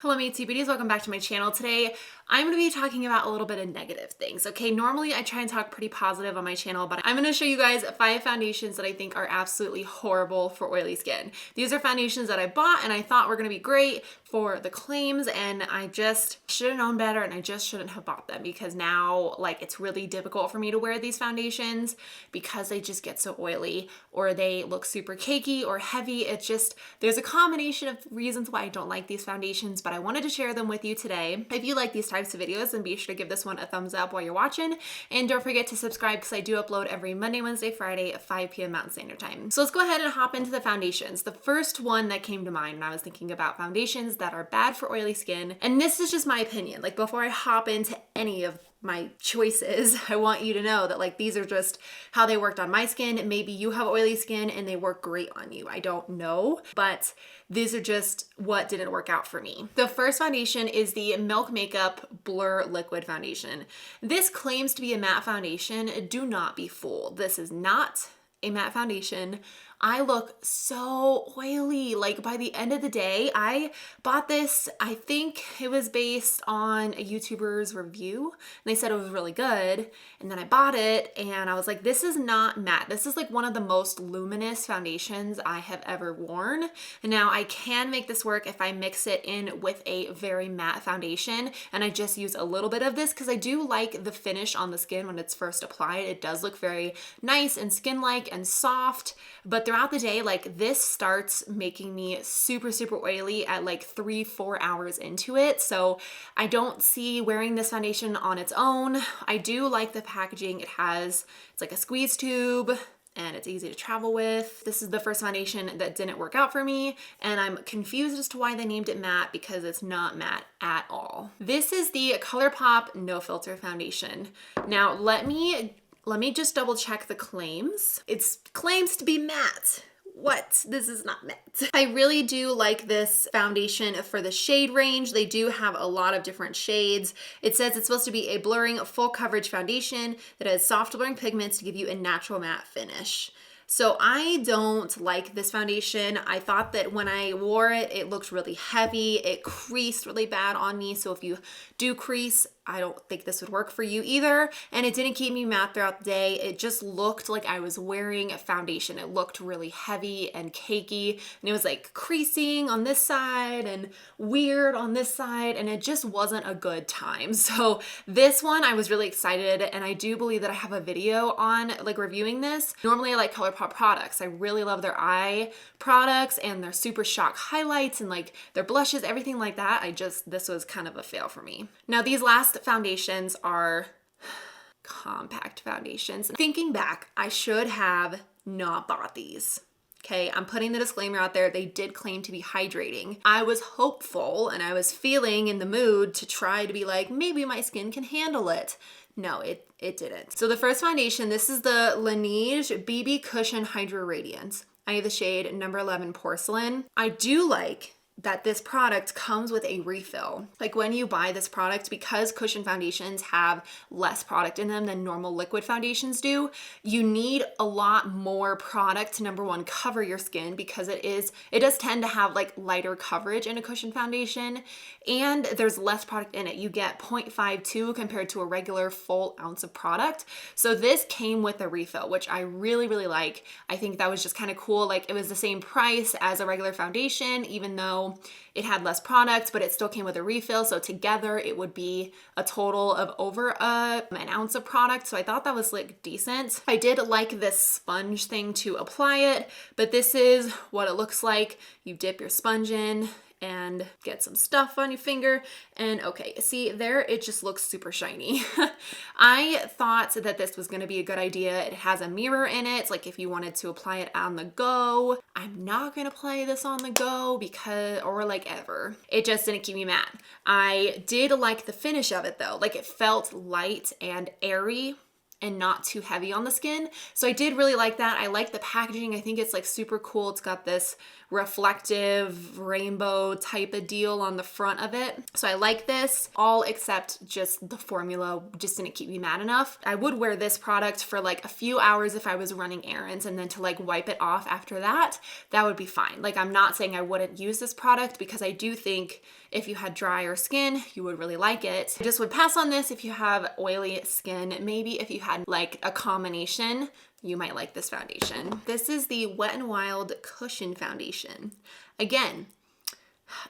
Hello mates, beauties, welcome back to my channel. Today, I'm going to be talking about a little bit of negative things, okay? Normally, I try and talk pretty positive on my channel, but I'm going to show you guys 5 foundations that I think are absolutely horrible for oily skin. These are foundations that I bought and I thought were going to be great for the claims, and I just should have known better and I just shouldn't have bought them because now, like, it's really difficult for me to wear these foundations because they just get so oily or they look super cakey or heavy. It's just, there's a combination of reasons why I don't like these foundations, but I wanted to share them with you today. If you like these types of videos, then be sure to give this one a thumbs up while you're watching. And don't forget to subscribe because I do upload every Monday, Wednesday, Friday at 5 p.m. Mountain Standard Time. So let's go ahead and hop into the foundations. The first one that came to mind when I was thinking about foundations that are bad for oily skin, and this is just my opinion, like before I hop into any of my choices, I want you to know that like these are just how they worked on my skin. Maybe you have oily skin and they work great on you. I don't know, but these are just what didn't work out for me. The first foundation is the Milk Makeup Blur Liquid Foundation. This claims to be a matte foundation. Do not be fooled. This is not a matte foundation. I look so oily. Like by the end of the day, I bought this, I think it was based on a YouTuber's review, and they said it was really good. And then I bought it and I was like, this is not matte. This is like one of the most luminous foundations I have ever worn. And now I can make this work if I mix it in with a very matte foundation. And I just use a little bit of this because I do like the finish on the skin when it's first applied. It does look very nice and skin-like and soft, but throughout the day, like this starts making me super oily at like 3-4 hours into it. So I don't see wearing this foundation on its own. I do like the packaging. It's like a squeeze tube and it's easy to travel with. This is the first foundation that didn't work out for me, and I'm confused as to why they named it matte because it's not matte at all. This is the ColourPop No Filter Foundation. Now let me just double check the claims. It claims to be matte. What? This is not matte. I really do like this foundation for the shade range. They do have a lot of different shades. It says it's supposed to be a blurring full coverage foundation that has soft blurring pigments to give you a natural matte finish. So I don't like this foundation. I thought that when I wore it, it looked really heavy. It creased really bad on me. So if you do crease, I don't think this would work for you either. And it didn't keep me matte throughout the day. It just looked like I was wearing a foundation. It looked really heavy and cakey, and it was like creasing on this side and weird on this side, and it just wasn't a good time. So this one, I was really excited, and I do believe that I have a video on like reviewing this. Normally I like ColourPop products. I really love their eye products and their Super Shock highlights and like their blushes, everything like that. This was kind of a fail for me. Now these last foundations are compact foundations. Thinking back, I should have not bought these. Okay, I'm putting the disclaimer out there. They did claim to be hydrating. I was hopeful and I was feeling in the mood to try to be like, maybe my skin can handle it. No, it didn't. So the first foundation, this is the Laneige MegaCushion Hydra Radiance. I have the shade number 11 Porcelain. I do like that this product comes with a refill. Like when you buy this product, because cushion foundations have less product in them than normal liquid foundations do, you need a lot more product to, number one, cover your skin, because it does tend to have like lighter coverage in a cushion foundation, and there's less product in it. You get 0.52 compared to a regular full ounce of product. So this came with a refill, which I really like. I think that was just kind of cool. Like it was the same price as a regular foundation, even though it had less product, but it still came with a refill. So together it would be a total of over an ounce of product. So I thought that was like decent. I did like this sponge thing to apply it, but this is what it looks like. You dip your sponge in and get some stuff on your finger, and okay, see there, it just looks super shiny. I thought that this was going to be a good idea. It has a mirror in it, like if you wanted to apply it on the go. I'm not going to apply this on the go or like ever. It just didn't keep me matte. I did like the finish of it though. Like it felt light and airy and not too heavy on the skin. So I did really like that. I like the packaging. I think it's like super cool. It's got this reflective rainbow type of deal on the front of it. So I like this, all except just the formula just didn't keep me mad enough. I would wear this product for like a few hours if I was running errands, and then to like wipe it off after that, that would be fine. Like, I'm not saying I wouldn't use this product, because I do think if you had drier skin, you would really like it. I just would pass on this if you have oily skin. Maybe if you had like a combination, you might like this foundation. This is the Wet n Wild Cushion Foundation. Again,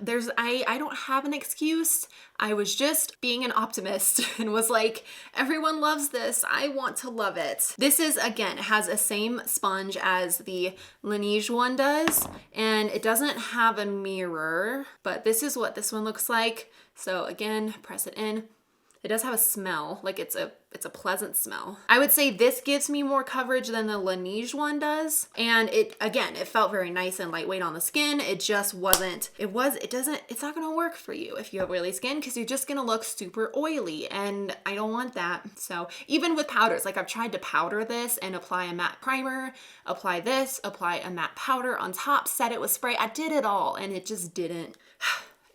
I don't have an excuse. I was just being an optimist and was like, everyone loves this, I want to love it. This is, again, it has the same sponge as the Laneige one does, and it doesn't have a mirror, but this is what this one looks like. So again, press it in. It does have a smell, like it's a pleasant smell. I would say this gives me more coverage than the Laneige one does. And it felt very nice and lightweight on the skin. It just wasn't, it's not gonna work for you if you have oily skin, because you're just gonna look super oily, and I don't want that. So even with powders, like I've tried to powder this and apply a matte primer, apply this, apply a matte powder on top, set it with spray. I did it all and it just didn't.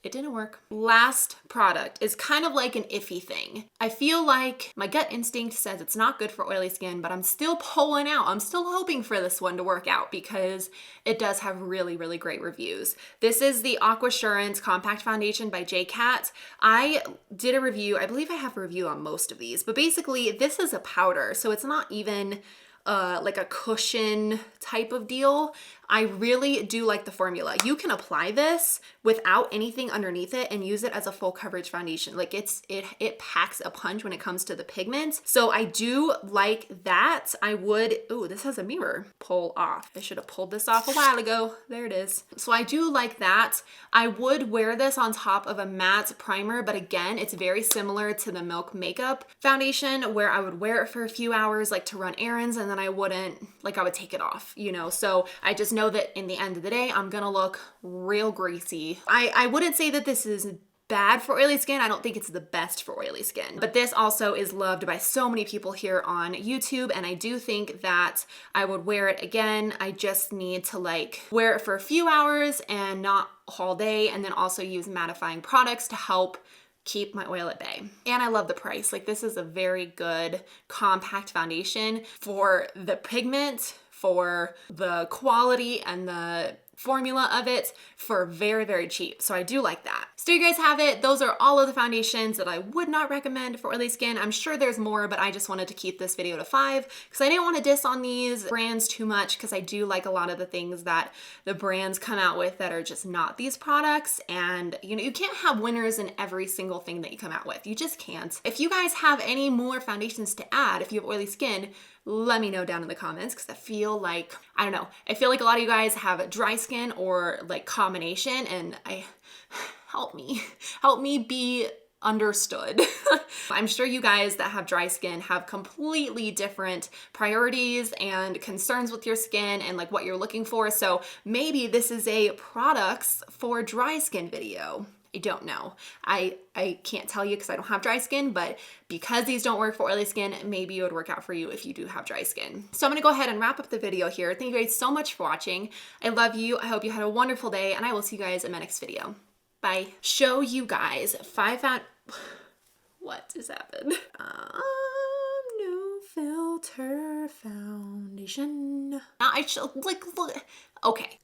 It didn't work. Last product is kind of like an iffy thing. I feel like my gut instinct says it's not good for oily skin, but I'm still pulling out. I'm still hoping for this one to work out because it does have really, really great reviews. This is the AquaSurance Compact Foundation by J.Cat. I did a review. I believe I have a review on most of these, but basically this is a powder, so it's not even like a cushion type of deal. I really do like the formula. You can apply this without anything underneath it and use it as a full coverage foundation. Like it packs a punch when it comes to the pigment. So I do like that. I would, ooh, this has a mirror, pull off. I should have pulled this off a while ago. There it is. So I do like that. I would wear this on top of a matte primer, but again, it's very similar to the Milk Makeup foundation where I would wear it for a few hours, like to run errands, and then I wouldn't, like I would take it off, you know? So I just know that in the end of the day, I'm gonna look real greasy. I wouldn't say that this is bad for oily skin. I don't think it's the best for oily skin, but this also is loved by so many people here on YouTube, and I do think that I would wear it again. I just need to like wear it for a few hours and not all day, and then also use mattifying products to help keep my oil at bay. And I love the price. Like, this is a very good compact foundation for the pigment, for the quality and the formula of it, for very, very cheap. So I do like that. So you guys have it. Those are all of the foundations that I would not recommend for oily skin. I'm sure there's more, but I just wanted to keep this video to 5 because I didn't want to diss on these brands too much, because I do like a lot of the things that the brands come out with that are just not these products. And you know, you can't have winners in every single thing that you come out with. You just can't. If you guys have any more foundations to add, if you have oily skin, let me know down in the comments, because I feel like, I don't know, I feel like a lot of you guys have dry skin or like combination, and help me be understood. I'm sure you guys that have dry skin have completely different priorities and concerns with your skin and like what you're looking for. So maybe this is a products for dry skin video. I don't know. I can't tell you because I don't have dry skin, but because these don't work for oily skin, maybe it would work out for you if you do have dry skin. So I'm gonna go ahead and wrap up the video here. Thank you guys so much for watching. I love you. I hope you had a wonderful day, and I will see you guys in my next video. Bye. Show you guys 5 what just happened? No filter foundation. I should look. Okay.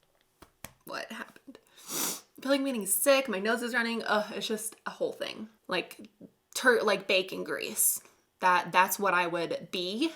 What happened? I feel like I'm getting sick, my nose is running. It's just a whole thing. Like bacon grease. That's what I would be.